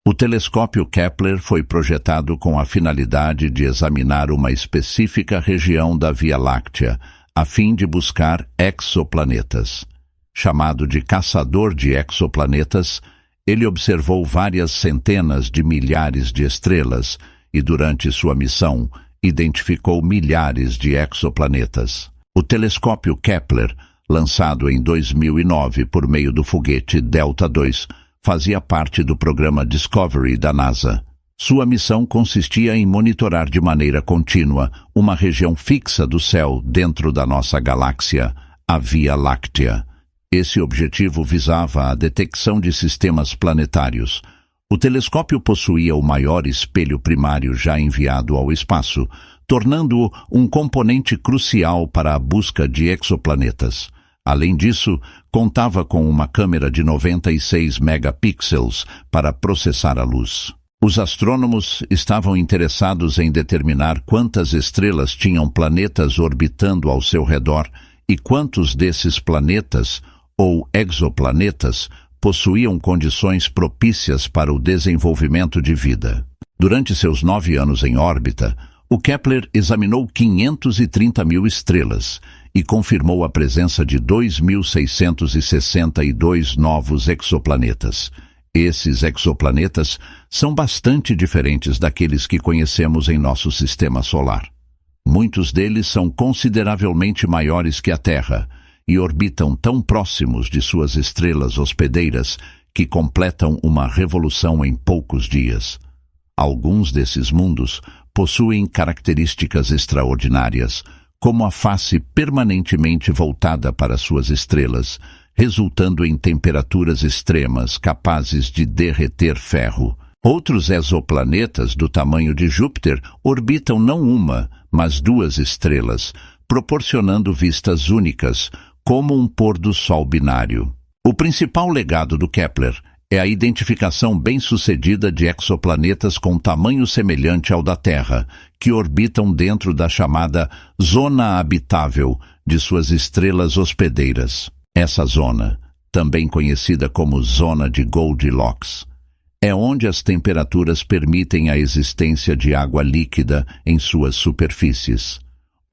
O telescópio Kepler foi projetado com a finalidade de examinar uma específica região da Via Láctea, a fim de buscar exoplanetas. Chamado de caçador de exoplanetas, ele observou várias centenas de milhares de estrelas e, durante sua missão, identificou milhares de exoplanetas. O telescópio Kepler, lançado em 2009 por meio do foguete Delta II, fazia parte do programa Discovery da NASA. Sua missão consistia em monitorar de maneira contínua uma região fixa do céu dentro da nossa galáxia, a Via Láctea. Esse objetivo visava a detecção de sistemas planetários. O telescópio possuía o maior espelho primário já enviado ao espaço, tornando-o um componente crucial para a busca de exoplanetas. Além disso, contava com uma câmera de 96 megapixels para processar a luz. Os astrônomos estavam interessados em determinar quantas estrelas tinham planetas orbitando ao seu redor e quantos desses planetas, ou exoplanetas, possuíam condições propícias para o desenvolvimento de vida. Durante seus 9 anos em órbita, o Kepler examinou 530 mil estrelas e confirmou a presença de 2.662 novos exoplanetas. Esses exoplanetas são bastante diferentes daqueles que conhecemos em nosso sistema solar. Muitos deles são consideravelmente maiores que a Terra e orbitam tão próximos de suas estrelas hospedeiras que completam uma revolução em poucos dias. Alguns desses mundos possuem características extraordinárias, como a face permanentemente voltada para suas estrelas, resultando em temperaturas extremas capazes de derreter ferro. Outros exoplanetas do tamanho de Júpiter orbitam não uma, mas 2 estrelas, proporcionando vistas únicas, como um pôr-do-sol binário. O principal legado do Kepler é a identificação bem-sucedida de exoplanetas com tamanho semelhante ao da Terra, que orbitam dentro da chamada zona habitável de suas estrelas hospedeiras. Essa zona, também conhecida como zona de Goldilocks, é onde as temperaturas permitem a existência de água líquida em suas superfícies,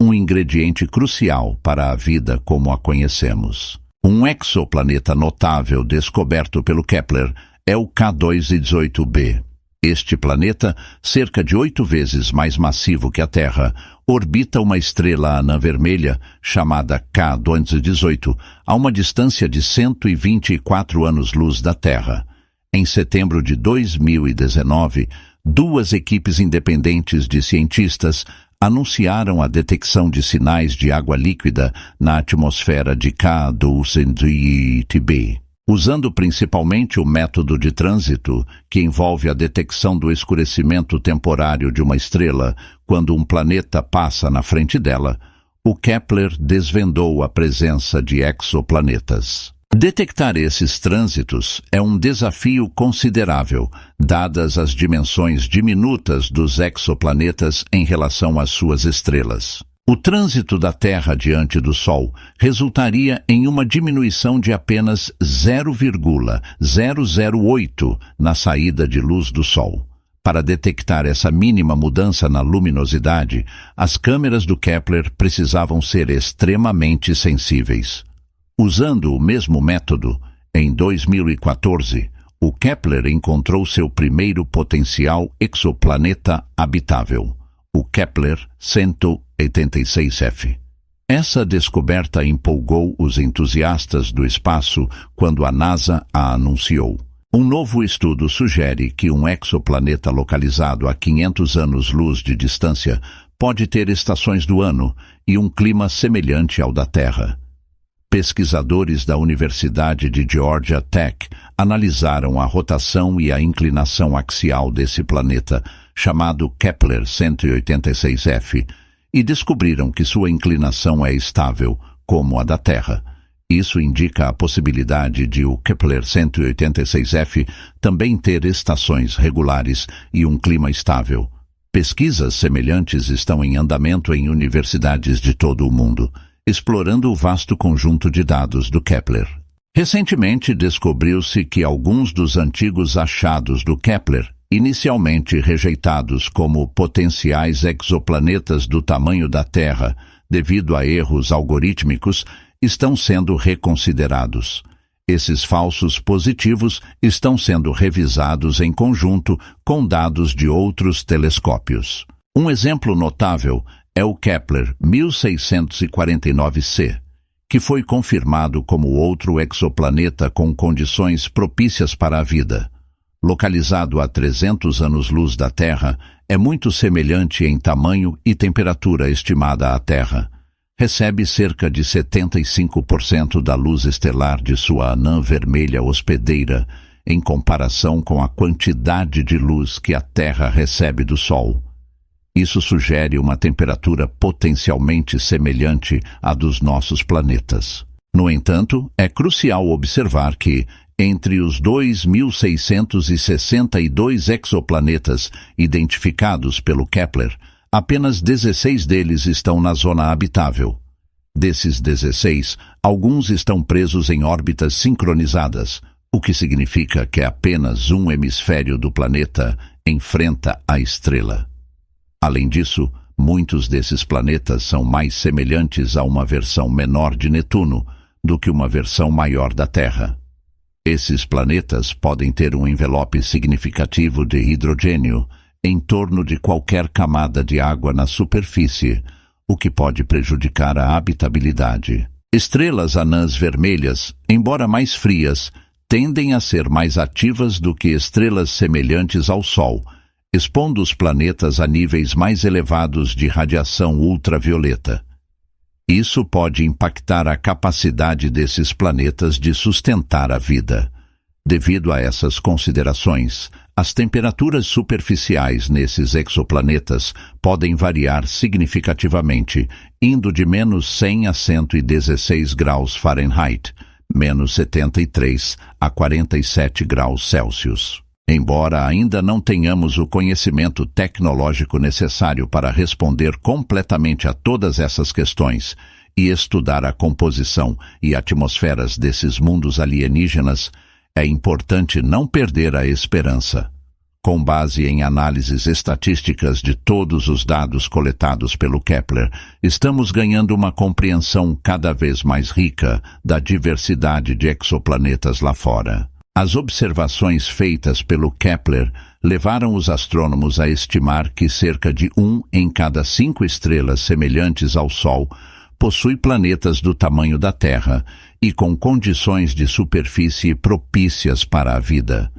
um ingrediente crucial para a vida como a conhecemos. Um exoplaneta notável descoberto pelo Kepler é o K2-18b. Este planeta, cerca de 8 vezes mais massivo que a Terra, orbita uma estrela anã vermelha, chamada K218, a uma distância de 124 anos-luz da Terra. Em setembro de 2019, 2 equipes independentes de cientistas anunciaram a detecção de sinais de água líquida na atmosfera de K218b. Usando principalmente o método de trânsito, que envolve a detecção do escurecimento temporário de uma estrela quando um planeta passa na frente dela, o Kepler desvendou a presença de exoplanetas. Detectar esses trânsitos é um desafio considerável, dadas as dimensões diminutas dos exoplanetas em relação às suas estrelas. O trânsito da Terra diante do Sol resultaria em uma diminuição de apenas 0,008 na saída de luz do Sol. Para detectar essa mínima mudança na luminosidade, as câmeras do Kepler precisavam ser extremamente sensíveis. Usando o mesmo método, em 2014, o Kepler encontrou seu primeiro potencial exoplaneta habitável, o Kepler 186f. Essa descoberta empolgou os entusiastas do espaço quando a NASA a anunciou. Um novo estudo sugere que um exoplaneta localizado a 500 anos-luz de distância pode ter estações do ano e um clima semelhante ao da Terra. Pesquisadores da Universidade de Georgia Tech analisaram a rotação e a inclinação axial desse planeta, chamado Kepler 186f, e descobriram que sua inclinação é estável, como a da Terra. Isso indica a possibilidade de o Kepler 186f também ter estações regulares e um clima estável. Pesquisas semelhantes estão em andamento em universidades de todo o mundo, explorando o vasto conjunto de dados do Kepler. Recentemente descobriu-se que alguns dos antigos achados do Kepler, inicialmente rejeitados como potenciais exoplanetas do tamanho da Terra devido a erros algorítmicos, estão sendo reconsiderados. Esses falsos positivos estão sendo revisados em conjunto com dados de outros telescópios. Um exemplo notável é o Kepler 1649c, que foi confirmado como outro exoplaneta com condições propícias para a vida. Localizado a 300 anos-luz da Terra, é muito semelhante em tamanho e temperatura estimada à Terra. Recebe cerca de 75% da luz estelar de sua anã vermelha hospedeira, em comparação com a quantidade de luz que a Terra recebe do Sol. Isso sugere uma temperatura potencialmente semelhante à dos nossos planetas. No entanto, é crucial observar que, entre os 2.662 exoplanetas identificados pelo Kepler, apenas 16 deles estão na zona habitável. Desses 16, alguns estão presos em órbitas sincronizadas, o que significa que apenas um hemisfério do planeta enfrenta a estrela. Além disso, muitos desses planetas são mais semelhantes a uma versão menor de Netuno do que uma versão maior da Terra. Esses planetas podem ter um envelope significativo de hidrogênio em torno de qualquer camada de água na superfície, o que pode prejudicar a habitabilidade. Estrelas anãs vermelhas, embora mais frias, tendem a ser mais ativas do que estrelas semelhantes ao Sol, expondo os planetas a níveis mais elevados de radiação ultravioleta. Isso pode impactar a capacidade desses planetas de sustentar a vida. Devido a essas considerações, as temperaturas superficiais nesses exoplanetas podem variar significativamente, indo de menos 100 a 116 graus Fahrenheit, menos 73 a 47 graus Celsius. Embora ainda não tenhamos o conhecimento tecnológico necessário para responder completamente a todas essas questões e estudar a composição e atmosferas desses mundos alienígenas, é importante não perder a esperança. Com base em análises estatísticas de todos os dados coletados pelo Kepler, estamos ganhando uma compreensão cada vez mais rica da diversidade de exoplanetas lá fora. As observações feitas pelo Kepler levaram os astrônomos a estimar que cerca de 1 em cada 5 estrelas semelhantes ao Sol possui planetas do tamanho da Terra e com condições de superfície propícias para a vida.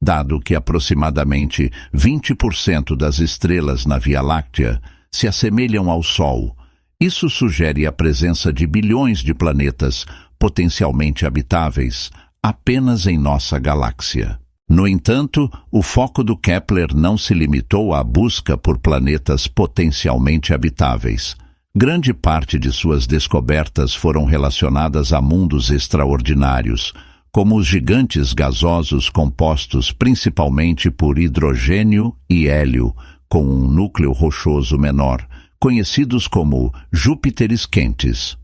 Dado que aproximadamente 20% das estrelas na Via Láctea se assemelham ao Sol, isso sugere a presença de bilhões de planetas potencialmente habitáveis apenas em nossa galáxia. No entanto, o foco do Kepler não se limitou à busca por planetas potencialmente habitáveis. Grande parte de suas descobertas foram relacionadas a mundos extraordinários, como os gigantes gasosos compostos principalmente por hidrogênio e hélio, com um núcleo rochoso menor, conhecidos como Júpiteres quentes.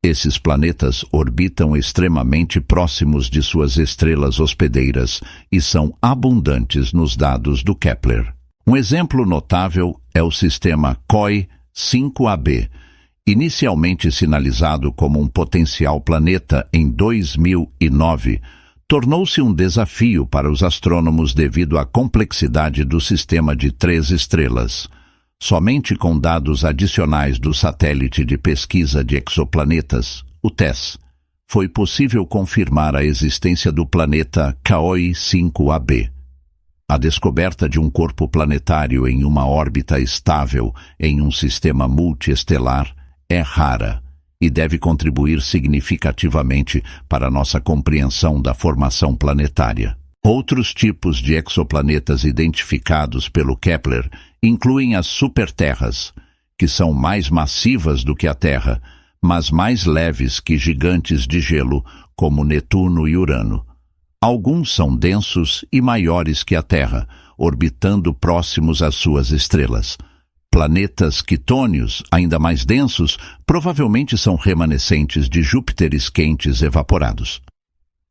Esses planetas orbitam extremamente próximos de suas estrelas hospedeiras e são abundantes nos dados do Kepler. Um exemplo notável é o sistema COI 5AB, inicialmente sinalizado como um potencial planeta em 2009, tornou-se um desafio para os astrônomos devido à complexidade do sistema de 3 estrelas. Somente com dados adicionais do satélite de pesquisa de exoplanetas, o TESS, foi possível confirmar a existência do planeta COI 5AB. A descoberta de um corpo planetário em uma órbita estável em um sistema multiestelar é rara e deve contribuir significativamente para nossa compreensão da formação planetária. Outros tipos de exoplanetas identificados pelo Kepler incluem as superterras, que são mais massivas do que a Terra, mas mais leves que gigantes de gelo, como Netuno e Urano. Alguns são densos e maiores que a Terra, orbitando próximos às suas estrelas. Planetas quitônios, ainda mais densos, provavelmente são remanescentes de Júpiteres quentes evaporados.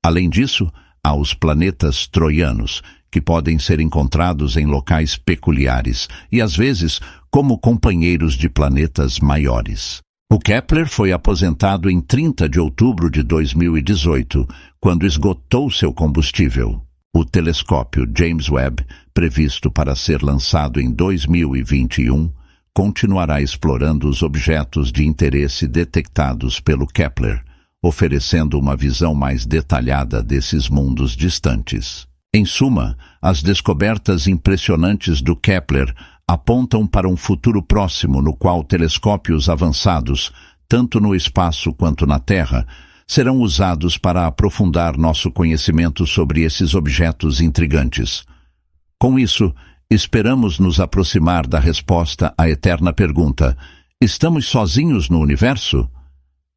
Além disso, há os planetas troianos, que podem ser encontrados em locais peculiares e, às vezes, como companheiros de planetas maiores. O Kepler foi aposentado em 30 de outubro de 2018, quando esgotou seu combustível. O telescópio James Webb, previsto para ser lançado em 2021, continuará explorando os objetos de interesse detectados pelo Kepler, oferecendo uma visão mais detalhada desses mundos distantes. Em suma, as descobertas impressionantes do Kepler apontam para um futuro próximo no qual telescópios avançados, tanto no espaço quanto na Terra, serão usados para aprofundar nosso conhecimento sobre esses objetos intrigantes. Com isso, esperamos nos aproximar da resposta à eterna pergunta: estamos sozinhos no universo?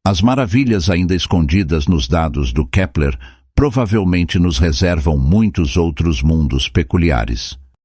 As maravilhas ainda escondidas nos dados do Kepler provavelmente nos reservam muitos outros mundos peculiares.